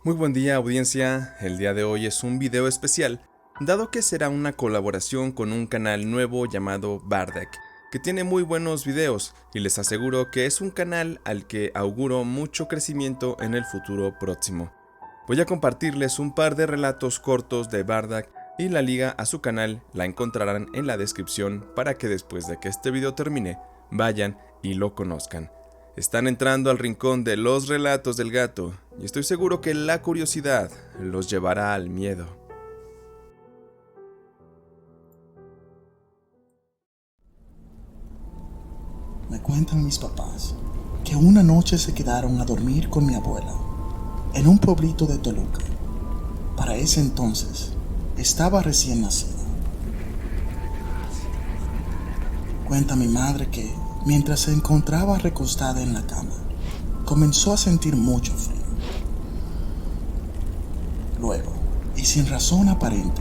Muy buen día, audiencia. El día de hoy es un video especial, dado que será una colaboración con un canal nuevo llamado Bardak, que tiene muy buenos videos y les aseguro que es un canal al que auguro mucho crecimiento en el futuro próximo. Voy a compartirles un par de relatos cortos de Bardak y la liga a su canal la encontrarán en la descripción para que después de que este video termine, vayan y lo conozcan. Están entrando al rincón de los relatos del gato y estoy seguro que la curiosidad los llevará al miedo. Me cuentan mis papás que una noche se quedaron a dormir con mi abuela en un pueblito de Toluca. Para ese entonces estaba recién nacida. Cuenta mi madre que mientras se encontraba recostada en la cama, comenzó a sentir mucho frío. Luego, y sin razón aparente,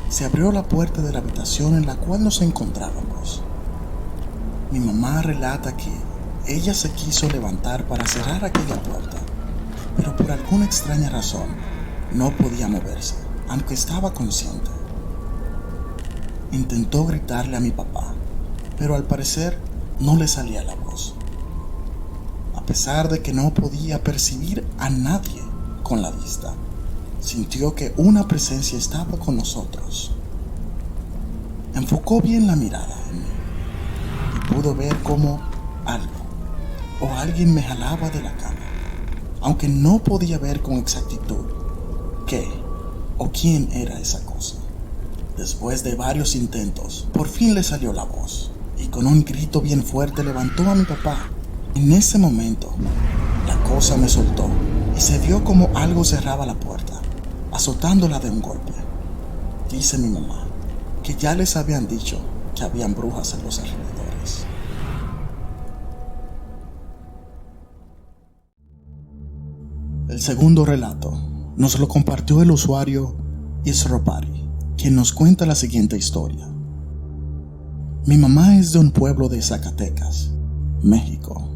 se abrió la puerta de la habitación en la cual nos encontrábamos. Mi mamá relata que ella se quiso levantar para cerrar aquella puerta, pero por alguna extraña razón no podía moverse, aunque estaba consciente. Intentó gritarle a mi papá, pero al parecer no le salía la voz. A pesar de que no podía percibir a nadie con la vista, sintió que una presencia estaba con nosotros. Enfocó bien la mirada en mí y pudo ver cómo algo o alguien me jalaba de la cama, aunque no podía ver con exactitud qué o quién era esa cosa. Después de varios intentos, por fin le salió la voz y con un grito bien fuerte levantó a mi papá. En ese momento, la cosa me soltó y se vio como algo cerraba la puerta, azotándola de un golpe. Dice mi mamá que ya les habían dicho que habían brujas en los alrededores. El segundo relato nos lo compartió el usuario Isropari, quien nos cuenta la siguiente historia. Mi mamá es de un pueblo de Zacatecas, México,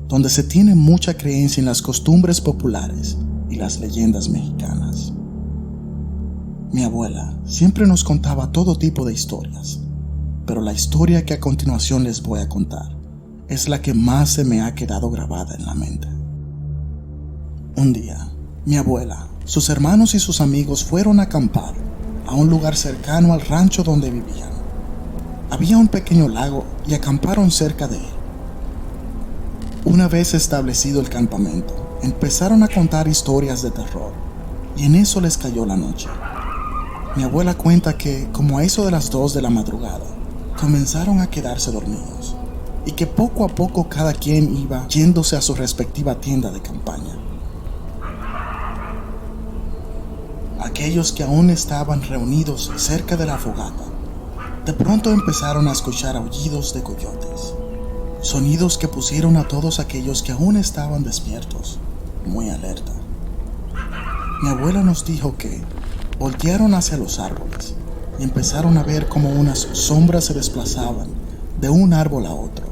donde se tiene mucha creencia en las costumbres populares y las leyendas mexicanas. Mi abuela siempre nos contaba todo tipo de historias, pero la historia que a continuación les voy a contar es la que más se me ha quedado grabada en la mente. Un día, mi abuela, sus hermanos y sus amigos fueron a acampar a un lugar cercano al rancho donde vivían. Había un pequeño lago y acamparon cerca de él. Una vez establecido el campamento, empezaron a contar historias de terror y en eso les cayó la noche. Mi abuela cuenta que, como a eso de las 2 de la madrugada, comenzaron a quedarse dormidos y que poco a poco cada quien iba yéndose a su respectiva tienda de campaña. Aquellos que aún estaban reunidos cerca de la fogata, de pronto empezaron a escuchar aullidos de coyotes, sonidos que pusieron a todos aquellos que aún estaban despiertos muy alerta. Mi abuela nos dijo que voltearon hacia los árboles y empezaron a ver cómo unas sombras se desplazaban de un árbol a otro.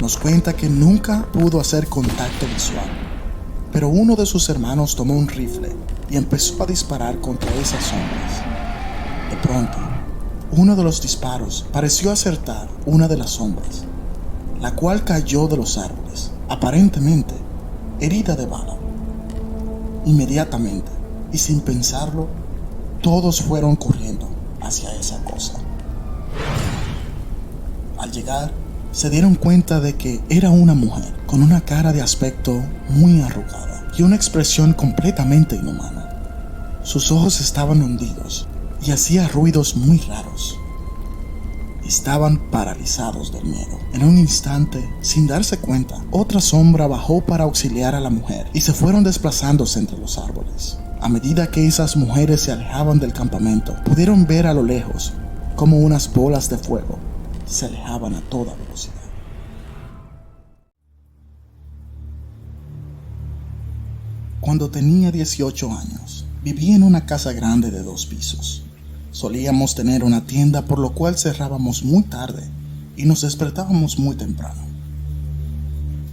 Nos cuenta que nunca pudo hacer contacto visual, pero uno de sus hermanos tomó un rifle y empezó a disparar contra esas sombras. De pronto, uno de los disparos pareció acertar una de las sombras, la cual cayó de los árboles, aparentemente herida de bala. Inmediatamente, y sin pensarlo, todos fueron corriendo hacia esa cosa. Al llegar, se dieron cuenta de que era una mujer con una cara de aspecto muy arrugada y una expresión completamente inhumana. Sus ojos estaban hundidos y hacía ruidos muy raros. Estaban paralizados del miedo. En un instante, sin darse cuenta, otra sombra bajó para auxiliar a la mujer y se fueron desplazándose entre los árboles. A medida que esas mujeres se alejaban del campamento, pudieron ver a lo lejos como unas bolas de fuego se alejaban a toda velocidad. Cuando tenía 18 años, vivía en una casa grande de 2 pisos. Solíamos tener una tienda, por lo cual cerrábamos muy tarde y nos despertábamos muy temprano.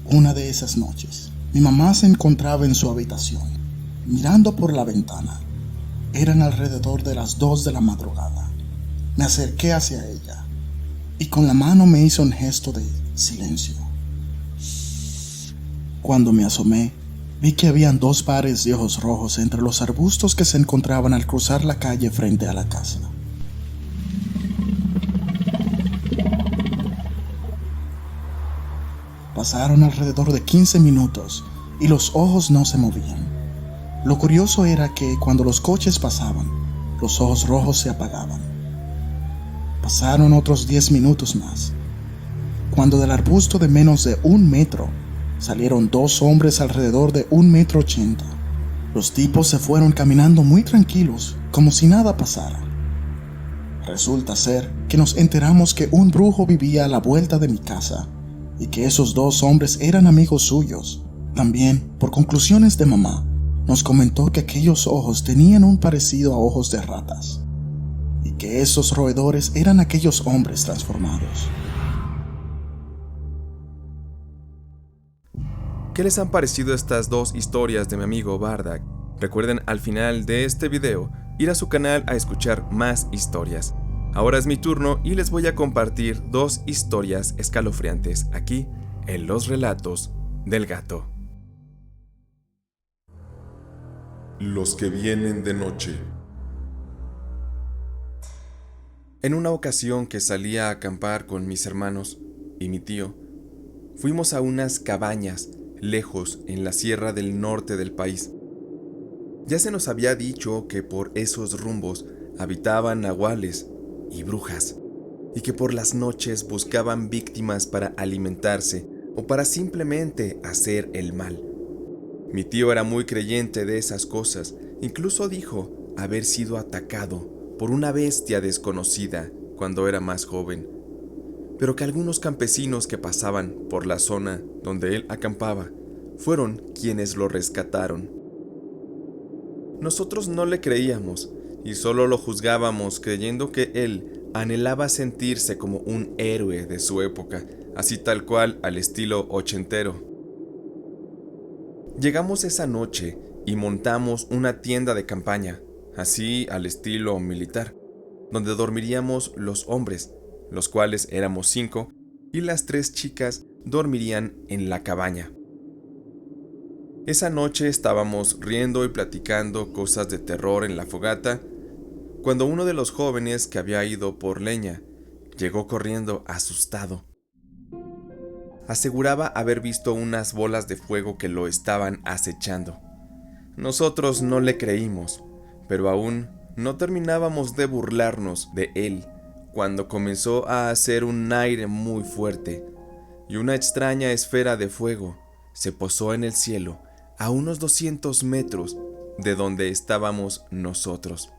Una de esas noches, mi mamá se encontraba en su habitación mirando por la ventana. Eran alrededor de las 2 de la madrugada. Me acerqué hacia ella y con la mano me hizo un gesto de silencio. Cuando me asomé, vi que habían 2 pares de ojos rojos entre los arbustos que se encontraban al cruzar la calle frente a la casa. Pasaron alrededor de 15 minutos y los ojos no se movían. Lo curioso era que cuando los coches pasaban, los ojos rojos se apagaban. Pasaron otros 10 minutos más, cuando del arbusto de menos de 1 metro salieron 2 hombres alrededor de 1,80 m. Los tipos se fueron caminando muy tranquilos, como si nada pasara. Resulta ser que nos enteramos que un brujo vivía a la vuelta de mi casa y que esos 2 hombres eran amigos suyos. También, por conclusiones de mamá, nos comentó que aquellos ojos tenían un parecido a ojos de ratas y que esos roedores eran aquellos hombres transformados. ¿Qué les han parecido estas 2 historias de mi amigo Bardak? Recuerden al final de este video ir a su canal a escuchar más historias. Ahora es mi turno y les voy a compartir 2 historias escalofriantes aquí en los relatos del gato. Los que vienen de noche. En una ocasión que salí a acampar con mis hermanos y mi tío, fuimos a unas cabañas lejos en la sierra del norte del país. Ya se nos había dicho que por esos rumbos habitaban nahuales y brujas, y que por las noches buscaban víctimas para alimentarse o para simplemente hacer el mal. Mi tío era muy creyente de esas cosas, incluso dijo haber sido atacado por una bestia desconocida cuando era más joven, pero que algunos campesinos que pasaban por la zona donde él acampaba fueron quienes lo rescataron. Nosotros no le creíamos y solo lo juzgábamos creyendo que él anhelaba sentirse como un héroe de su época, así tal cual al estilo ochentero. Llegamos esa noche y montamos una tienda de campaña, así al estilo militar, donde dormiríamos los hombres, los cuales éramos 5, y las 3 chicas dormirían en la cabaña. Esa noche estábamos riendo y platicando cosas de terror en la fogata, cuando uno de los jóvenes que había ido por leña llegó corriendo asustado. Aseguraba haber visto unas bolas de fuego que lo estaban acechando. Nosotros no le creímos, pero aún no terminábamos de burlarnos de él cuando comenzó a hacer un aire muy fuerte y una extraña esfera de fuego se posó en el cielo a unos 200 metros de donde estábamos nosotros.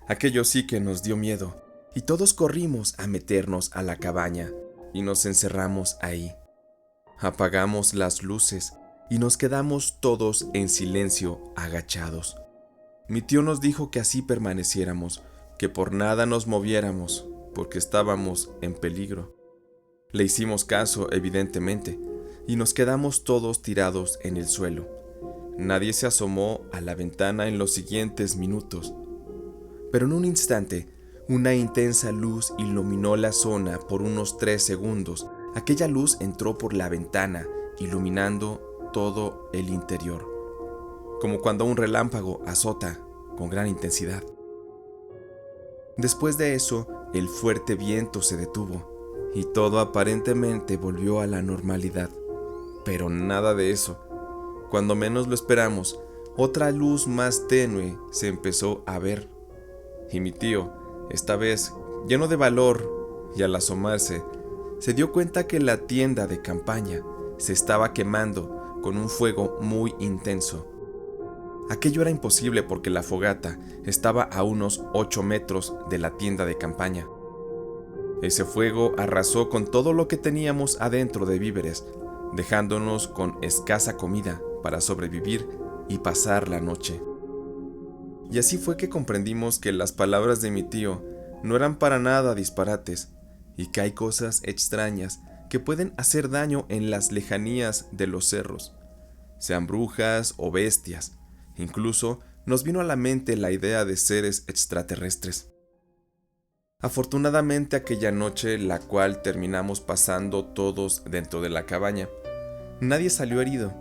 Aquello sí que nos dio miedo y todos corrimos a meternos a la cabaña y nos encerramos ahí. Apagamos las luces y nos quedamos todos en silencio agachados. Mi tío nos dijo que así permaneciéramos, que por nada nos moviéramos, porque estábamos en peligro. Le hicimos caso, evidentemente, y nos quedamos todos tirados en el suelo. Nadie se asomó a la ventana en los siguientes minutos. Pero en un instante, una intensa luz iluminó la zona por unos 3 segundos. Aquella luz entró por la ventana, iluminando todo el interior, como cuando un relámpago azota con gran intensidad. Después de eso, el fuerte viento se detuvo y todo aparentemente volvió a la normalidad. Pero nada de eso. Cuando menos lo esperamos, otra luz más tenue se empezó a ver. Y mi tío, esta vez lleno de valor, y al asomarse, se dio cuenta que la tienda de campaña se estaba quemando con un fuego muy intenso. Aquello era imposible porque la fogata estaba a unos 8 metros de la tienda de campaña. Ese fuego arrasó con todo lo que teníamos adentro de víveres, dejándonos con escasa comida para sobrevivir y pasar la noche. Y así fue que comprendimos que las palabras de mi tío no eran para nada disparates, y que hay cosas extrañas que pueden hacer daño en las lejanías de los cerros, sean brujas o bestias, Incluso nos vino a la mente la idea de seres extraterrestres. Afortunadamente aquella noche, la cual terminamos pasando todos dentro de la cabaña, nadie salió herido,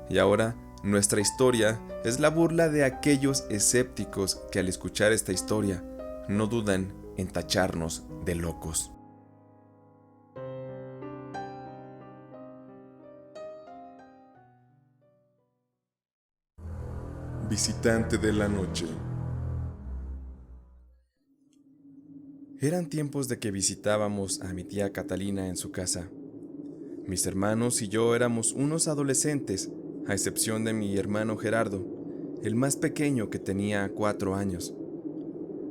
y ahora nuestra historia es la burla de aquellos escépticos que al escuchar esta historia no dudan en tacharnos de locos. Visitante de la noche. Eran tiempos de que visitábamos a mi tía Catalina en su casa. Mis hermanos y yo éramos unos adolescentes, a excepción de mi hermano Gerardo, el más pequeño, que tenía 4 años.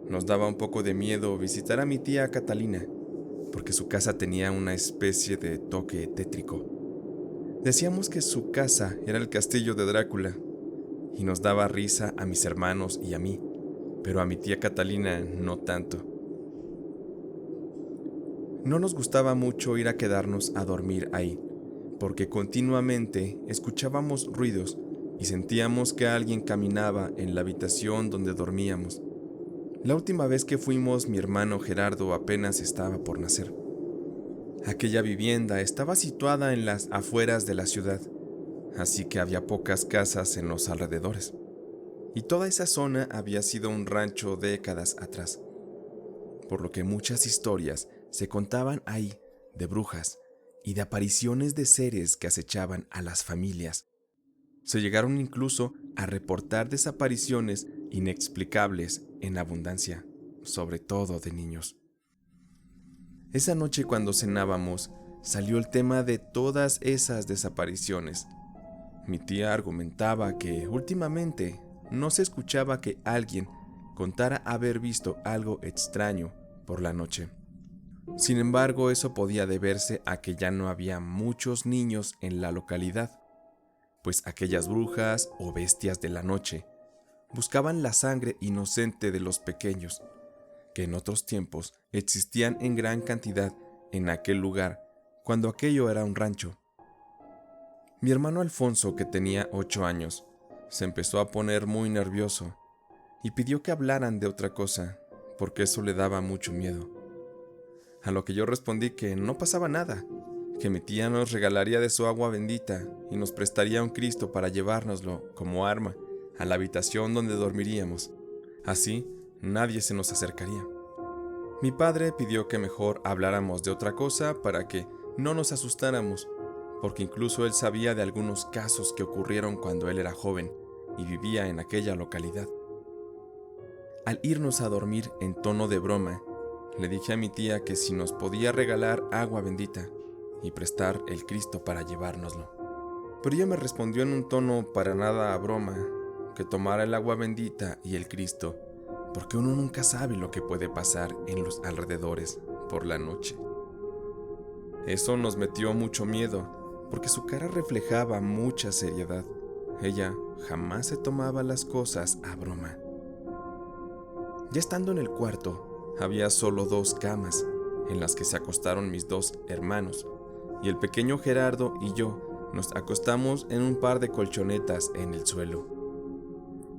Nos daba un poco de miedo visitar a mi tía Catalina, porque su casa tenía una especie de toque tétrico. Decíamos que su casa era el castillo de Drácula, y nos daba risa a mis hermanos y a mí, pero a mi tía Catalina no tanto. No nos gustaba mucho ir a quedarnos a dormir ahí, porque continuamente escuchábamos ruidos y sentíamos que alguien caminaba en la habitación donde dormíamos. La última vez que fuimos, mi hermano Gerardo apenas estaba por nacer. Aquella vivienda estaba situada en las afueras de la ciudad, así que había pocas casas en los alrededores, y toda esa zona había sido un rancho décadas atrás, por lo que muchas historias se contaban ahí de brujas y de apariciones de seres que acechaban a las familias. Se llegaron incluso a reportar desapariciones inexplicables en abundancia, sobre todo de niños. Esa noche, cuando cenábamos, salió el tema de todas esas desapariciones. Mi tía argumentaba que últimamente no se escuchaba que alguien contara haber visto algo extraño por la noche. Sin embargo, eso podía deberse a que ya no había muchos niños en la localidad, pues aquellas brujas o bestias de la noche buscaban la sangre inocente de los pequeños, que en otros tiempos existían en gran cantidad en aquel lugar cuando aquello era un rancho. Mi hermano Alfonso, que tenía 8 años, se empezó a poner muy nervioso y pidió que hablaran de otra cosa, porque eso le daba mucho miedo. A lo que yo respondí que no pasaba nada, que mi tía nos regalaría de su agua bendita y nos prestaría un Cristo para llevárnoslo como arma a la habitación donde dormiríamos. Así, nadie se nos acercaría. Mi padre pidió que mejor habláramos de otra cosa para que no nos asustáramos, porque incluso él sabía de algunos casos que ocurrieron cuando él era joven y vivía en aquella localidad. Al irnos a dormir, en tono de broma, le dije a mi tía que si nos podía regalar agua bendita y prestar el Cristo para llevárnoslo. Pero ella me respondió en un tono para nada a broma que tomara el agua bendita y el Cristo, porque uno nunca sabe lo que puede pasar en los alrededores por la noche. Eso nos metió mucho miedo, porque su cara reflejaba mucha seriedad. Ella jamás se tomaba las cosas a broma. Ya estando en el cuarto, había solo 2 camas, en las que se acostaron mis 2 hermanos, y el pequeño Gerardo y yo nos acostamos en un par de colchonetas en el suelo.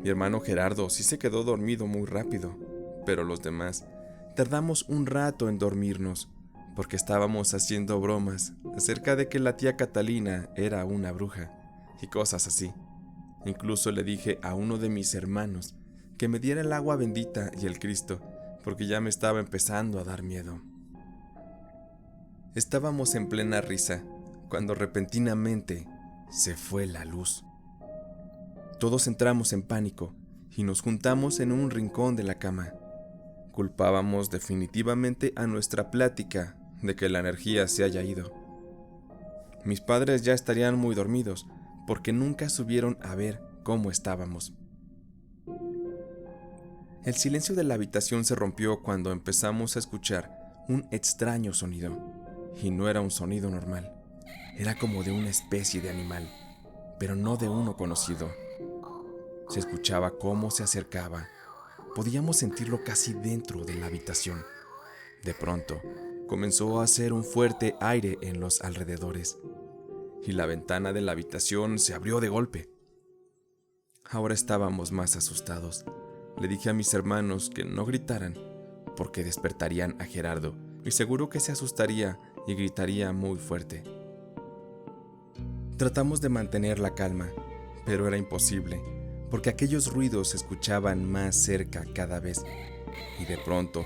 Mi hermano Gerardo sí se quedó dormido muy rápido, pero los demás tardamos un rato en dormirnos, porque estábamos haciendo bromas acerca de que la tía Catalina era una bruja y cosas así. Incluso le dije a uno de mis hermanos que me diera el agua bendita y el Cristo, porque ya me estaba empezando a dar miedo. Estábamos en plena risa cuando repentinamente se fue la luz. Todos entramos en pánico y nos juntamos en un rincón de la cama. Culpábamos definitivamente a nuestra plática de que la energía se haya ido. Mis padres ya estarían muy dormidos porque nunca subieron a ver cómo estábamos. El silencio de la habitación se rompió cuando empezamos a escuchar un extraño sonido, y no era un sonido normal. Era como de una especie de animal, pero no de uno conocido. Se escuchaba cómo se acercaba. Podíamos sentirlo casi dentro de la habitación. De pronto, comenzó a hacer un fuerte aire en los alrededores, y la ventana de la habitación se abrió de golpe. Ahora estábamos más asustados. Le dije a mis hermanos que no gritaran, porque despertarían a Gerardo, y seguro que se asustaría y gritaría muy fuerte. Tratamos de mantener la calma, pero era imposible, porque aquellos ruidos se escuchaban más cerca cada vez. Y de pronto,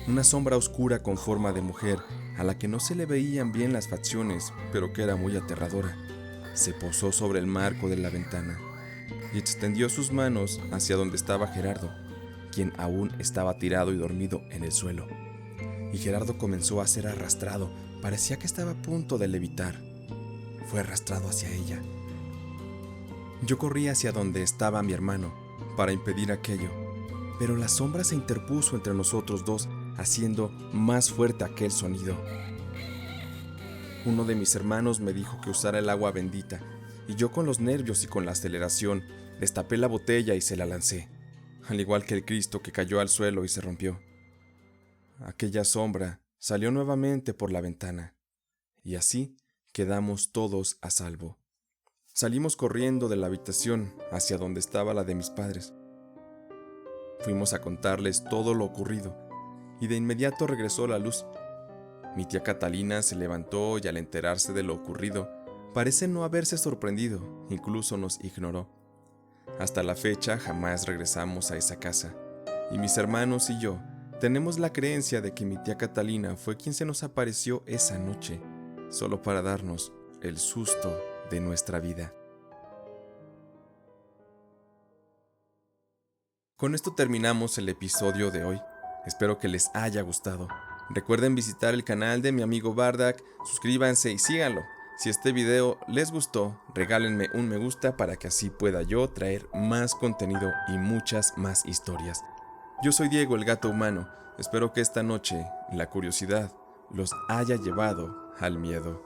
una sombra oscura con forma de mujer, a la que no se le veían bien las facciones, pero que era muy aterradora, se posó sobre el marco de la ventana y extendió sus manos hacia donde estaba Gerardo, quien aún estaba tirado y dormido en el suelo. Y Gerardo comenzó a ser arrastrado, parecía que estaba a punto de levitar. Fue arrastrado hacia ella. Yo corrí hacia donde estaba mi hermano para impedir aquello, pero la sombra se interpuso entre nosotros dos, haciendo más fuerte aquel sonido. Uno de mis hermanos me dijo que usara el agua bendita, y yo con los nervios y con la aceleración destapé la botella y se la lancé, al igual que el Cristo, que cayó al suelo y se rompió. Aquella sombra salió nuevamente por la ventana, y así quedamos todos a salvo. Salimos corriendo de la habitación hacia donde estaba la de mis padres. Fuimos a contarles todo lo ocurrido, y de inmediato regresó la luz. Mi tía Catalina se levantó y al enterarse de lo ocurrido, parece no haberse sorprendido, incluso nos ignoró. Hasta la fecha jamás regresamos a esa casa, y mis hermanos y yo tenemos la creencia de que mi tía Catalina fue quien se nos apareció esa noche, solo para darnos el susto de nuestra vida. Con esto terminamos el episodio de hoy. Espero que les haya gustado. Recuerden visitar el canal de mi amigo Bardak, suscríbanse y síganlo. Si este video les gustó, regálenme un me gusta para que así pueda yo traer más contenido y muchas más historias. Yo soy Diego, el gato humano. Espero que esta noche la curiosidad los haya llevado al miedo.